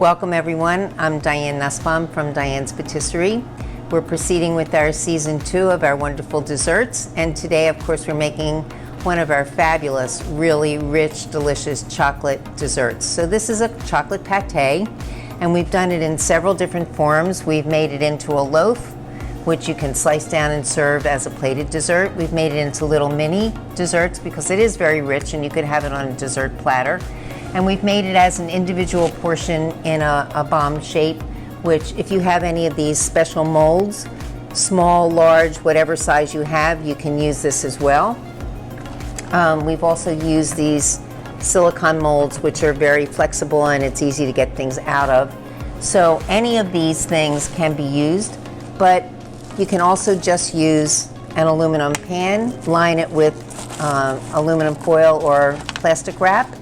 Welcome everyone, I'm Diane Nussbaum from Diane's Patisserie. We're proceeding with our season 2 of our wonderful desserts, and today of course we're making one of our fabulous, really rich, delicious chocolate desserts. So this is a chocolate pate, and we've done it in several different forms. We've made it into a loaf, which you can slice down and serve as a plated dessert. We've made it into little mini desserts because it is very rich and you could have it on a dessert platter. And we've made it as an individual portion in a bomb shape, which if you have any of these special molds, small, large, whatever size you have, you can use this as well. We've also used these silicone molds, which are very flexible and it's easy to get things out of. So any of these things can be used, but you can also just use an aluminum pan, line it with aluminum foil or plastic wrap,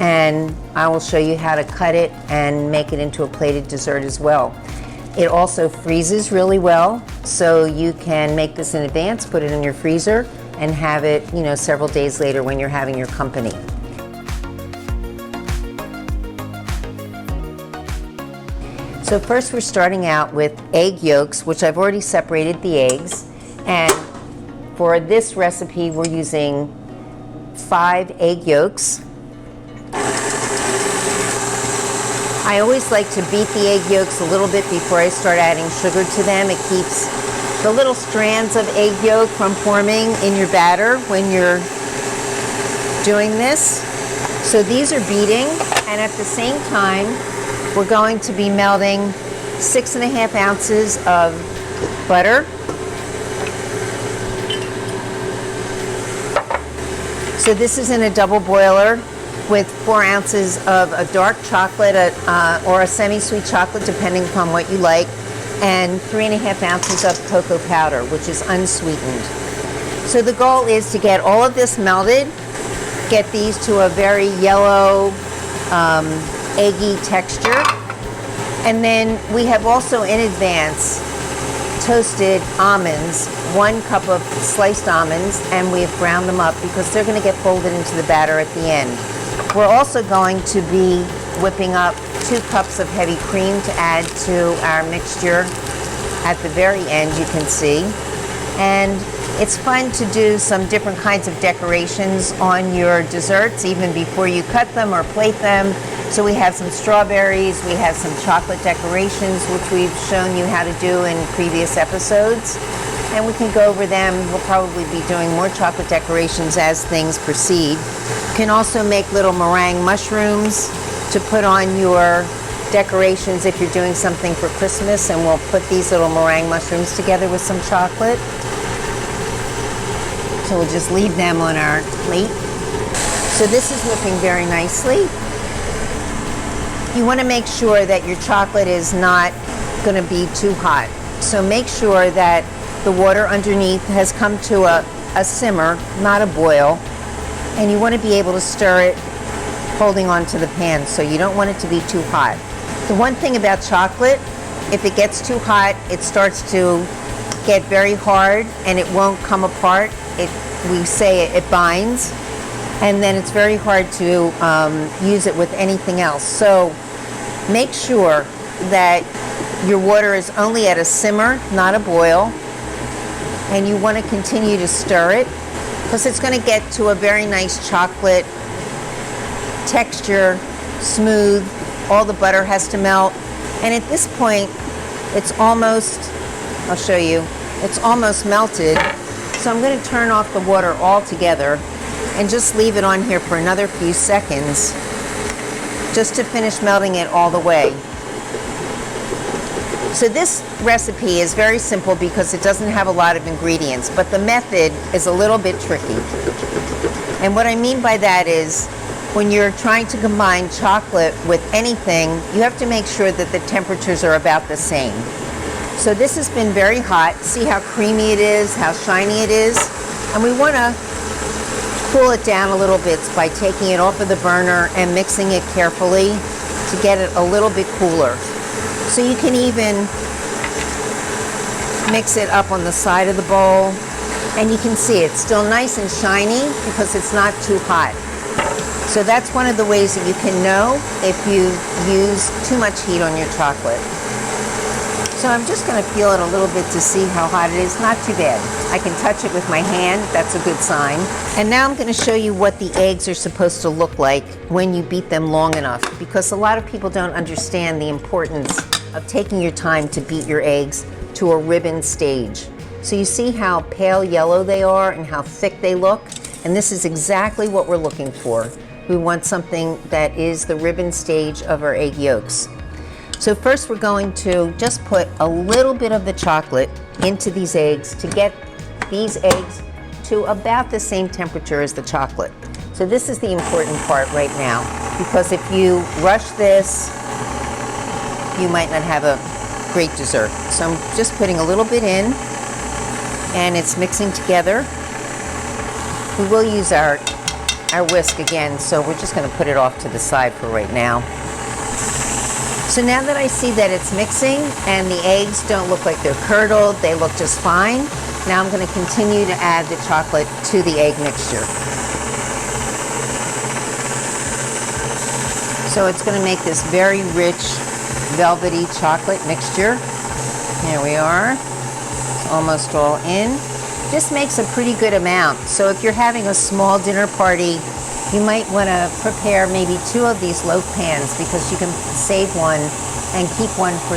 and I will show you how to cut it and make it into a plated dessert as well. It also freezes really well, so you can make this in advance, put it in your freezer, and have it, several days later when you're having your company. So first we're starting out with egg yolks, which I've already separated the eggs, and for this recipe we're using 5 egg yolks. I always like to beat the egg yolks a little bit before I start adding sugar to them. It keeps the little strands of egg yolk from forming in your batter when you're doing this. So these are beating, and at the same time we're going to be melting 6.5 ounces of butter. So this is in a double boiler with 4 ounces of a dark chocolate or a semi-sweet chocolate, depending upon what you like, and 3.5 ounces of cocoa powder, which is unsweetened. So the goal is to get all of this melted, get these to a very yellow, eggy texture, and then we have also in advance toasted almonds, 1 cup of sliced almonds, and we've ground them up because they're going to get folded into the batter at the end. We're also going to be whipping up 2 cups of heavy cream to add to our mixture at the very end, you can see. And it's fun to do some different kinds of decorations on your desserts even before you cut them or plate them. So we have some strawberries, we have some chocolate decorations, which we've shown you how to do in previous episodes. And we can go over them. We'll probably be doing more chocolate decorations as things proceed. You can also make little meringue mushrooms to put on your decorations if you're doing something for Christmas, and we'll put these little meringue mushrooms together with some chocolate. So we'll just leave them on our plate. So this is whipping very nicely. You want to make sure that your chocolate is not going to be too hot. So make sure that the water underneath has come to a simmer, not a boil, and you want to be able to stir it holding onto the pan, so you don't want it to be too hot. The one thing about chocolate, if it gets too hot, it starts to get very hard and it won't come apart. We say it binds, and then it's very hard to use it with anything else. So make sure that your water is only at a simmer, not a boil, and you want to continue to stir it because it's going to get to a very nice chocolate texture, smooth. All the butter has to melt, and at this point it's almost, I'll show you, it's almost melted. So I'm going to turn off the water altogether and just leave it on here for another few seconds just to finish melting it all the way. So this recipe is very simple because it doesn't have a lot of ingredients, but the method is a little bit tricky. And what I mean by that is when you're trying to combine chocolate with anything, you have to make sure that the temperatures are about the same. So this has been very hot. See how creamy it is, how shiny it is? And we want to cool it down a little bit by taking it off of the burner and mixing it carefully to get it a little bit cooler. So you can even mix it up on the side of the bowl, and you can see it's still nice and shiny because it's not too hot. So that's one of the ways that you can know if you use too much heat on your chocolate. So I'm just going to feel it a little bit to see how hot it is. Not too bad. I can touch it with my hand. That's a good sign. And now I'm going to show you what the eggs are supposed to look like when you beat them long enough, because a lot of people don't understand the importance of taking your time to beat your eggs to a ribbon stage. So you see how pale yellow they are and how thick they look? And this is exactly what we're looking for. We want something that is the ribbon stage of our egg yolks. So first we're going to just put a little bit of the chocolate into these eggs to get these eggs to about the same temperature as the chocolate. So this is the important part right now, because if you rush this, you might not have a great dessert. So I'm just putting a little bit in, and it's mixing together. We will use our whisk again, so we're just going to put it off to the side for right now. So now that I see that it's mixing and the eggs don't look like they're curdled, they look just fine, now I'm going to continue to add the chocolate to the egg mixture. So it's going to make this very rich, velvety chocolate mixture. Here we are. It's almost all in. This makes a pretty good amount. So if you're having a small dinner party, you might want to prepare maybe 2 of these loaf pans, because you can save one and keep one for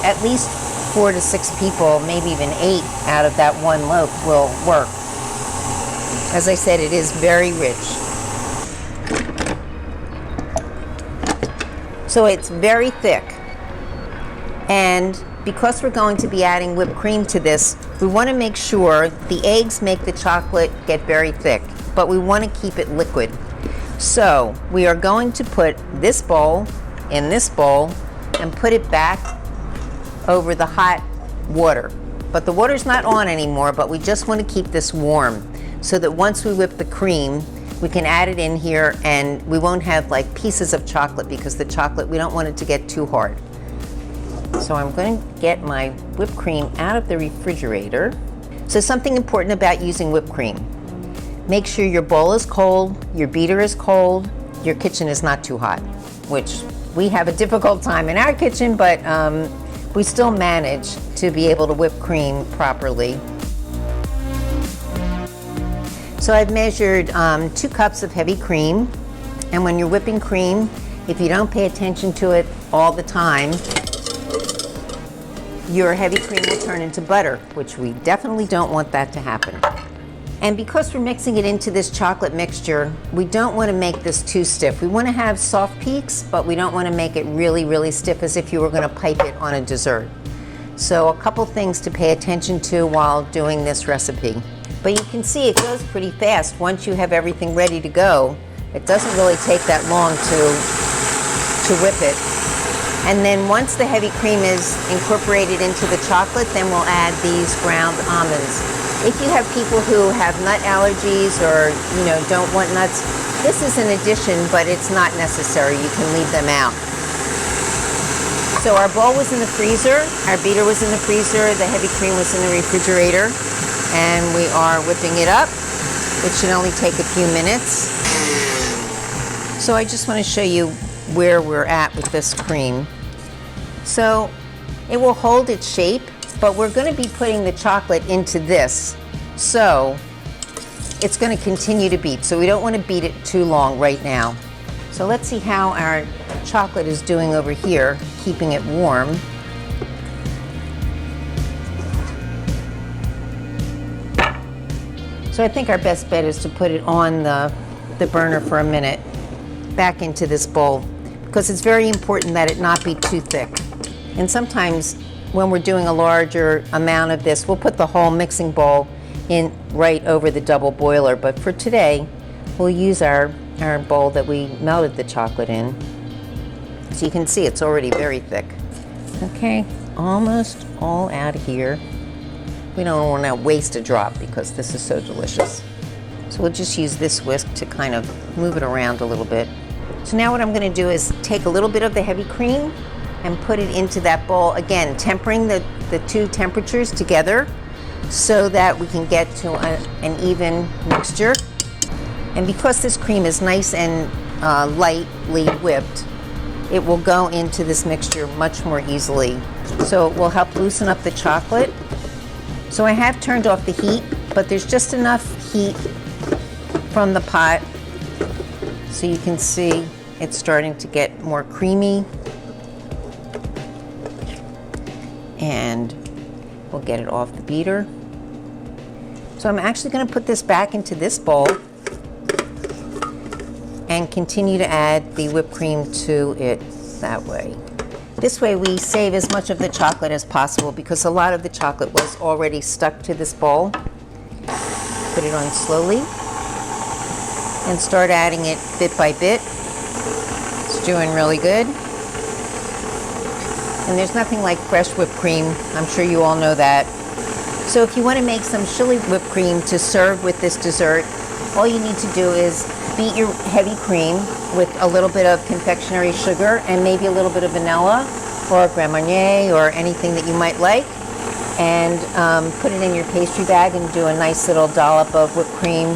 at least 4 to 6 people, maybe even 8 out of that one loaf will work. As I said, it is very rich. So it's very thick. And because we're going to be adding whipped cream to this, we want to make sure the eggs make the chocolate get very thick, but we want to keep it liquid. So we are going to put this bowl in this bowl and put it back over the hot water. But the water's not on anymore, but we just want to keep this warm so that once we whip the cream, we can add it in here and we won't have like pieces of chocolate, because the chocolate, we don't want it to get too hard. So I'm going to get my whipped cream out of the refrigerator. So something important about using whipped cream. Make sure your bowl is cold, your beater is cold, your kitchen is not too hot, which we have a difficult time in our kitchen, but we still manage to be able to whip cream properly. So I've measured 2 cups of heavy cream, and when you're whipping cream, if you don't pay attention to it all the time, your heavy cream will turn into butter, which we definitely don't want that to happen. And because we're mixing it into this chocolate mixture, we don't want to make this too stiff. We want to have soft peaks, but we don't want to make it really, really stiff as if you were going to pipe it on a dessert. So a couple things to pay attention to while doing this recipe. But you can see it goes pretty fast once you have everything ready to go. It doesn't really take that long to whip it. And then once the heavy cream is incorporated into the chocolate, then we'll add these ground almonds. If you have people who have nut allergies or don't want nuts, this is an addition, but it's not necessary. You can leave them out. So our bowl was in the freezer, our beater was in the freezer, the heavy cream was in the refrigerator, and we are whipping it up. It should only take a few minutes. So I just want to show you where we're at with this cream. So it will hold its shape, but we're going to be putting the chocolate into this, so it's going to continue to beat. So we don't want to beat it too long right now. So let's see how our chocolate is doing over here, keeping it warm. So I think our best bet is to put it on the burner for a minute, back into this bowl, because it's very important that it not be too thick. And sometimes when we're doing a larger amount of this, we'll put the whole mixing bowl in right over the double boiler. But for today, we'll use our bowl that we melted the chocolate in. So you can see it's already very thick. Okay, almost all out of here. We don't want to waste a drop because this is so delicious. So we'll just use this whisk to kind of move it around a little bit. So now what I'm going to do is take a little bit of the heavy cream and put it into that bowl. Again, tempering the 2 temperatures together so that we can get to an even mixture. And because this cream is nice and lightly whipped, it will go into this mixture much more easily. So it will help loosen up the chocolate. So I have turned off the heat, but there's just enough heat from the pot so you can see it's starting to get more creamy. And we'll get it off the beater. So I'm actually going to put this back into this bowl and continue to add the whipped cream to it that way. This way we save as much of the chocolate as possible because a lot of the chocolate was already stuck to this bowl. Put it on slowly and start adding it bit by bit. It's doing really good. And there's nothing like fresh whipped cream. I'm sure you all know that. So if you want to make some chili whipped cream to serve with this dessert, all you need to do is beat your heavy cream with a little bit of confectionery sugar and maybe a little bit of vanilla or Grand Marnier or anything that you might like, and put it in your pastry bag and do a nice little dollop of whipped cream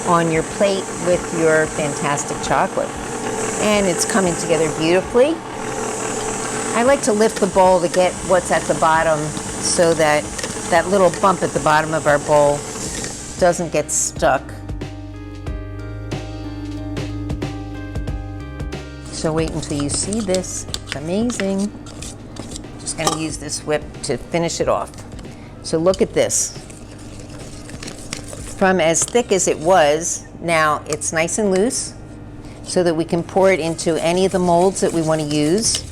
on your plate with your fantastic chocolate. And it's coming together beautifully. I like to lift the bowl to get what's at the bottom so that that little bump at the bottom of our bowl doesn't get stuck. So wait until you see this. It's amazing. Just gonna use this whip to finish it off. So look at this. From as thick as it was, now it's nice and loose so that we can pour it into any of the molds that we want to use.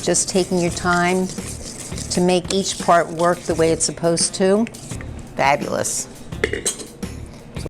Just taking your time to make each part work the way it's supposed to. Fabulous.